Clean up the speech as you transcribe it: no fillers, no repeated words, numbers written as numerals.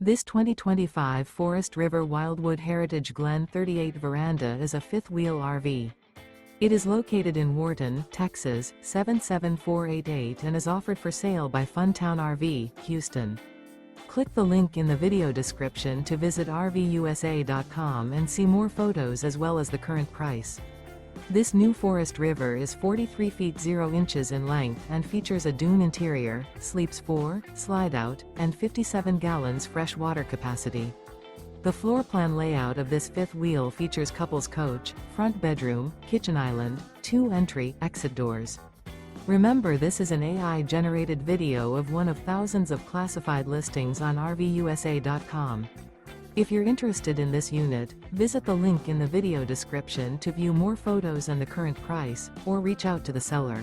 This 2025 Forest River Wildwood Heritage Glen 38 Veranda is a fifth-wheel RV. It is located in Wharton, Texas, 77488 and is offered for sale by Funtown RV, Houston. Click the link in the video description to visit RVUSA.com and see more photos as well as the current price. This new Forest River is 43 feet 0 inches in length and features a DUNE interior, sleeps 4, Slideout, and 57 gallons fresh water capacity. The floor plan layout of this fifth wheel features couples coach, front bedroom, kitchen island, 2 entry/exit doors. Remember, this is an AI-generated video of one of thousands of classified listings on RVUSA.com. If you're interested in this unit, visit the link in the video description to view more photos and the current price, or reach out to the seller.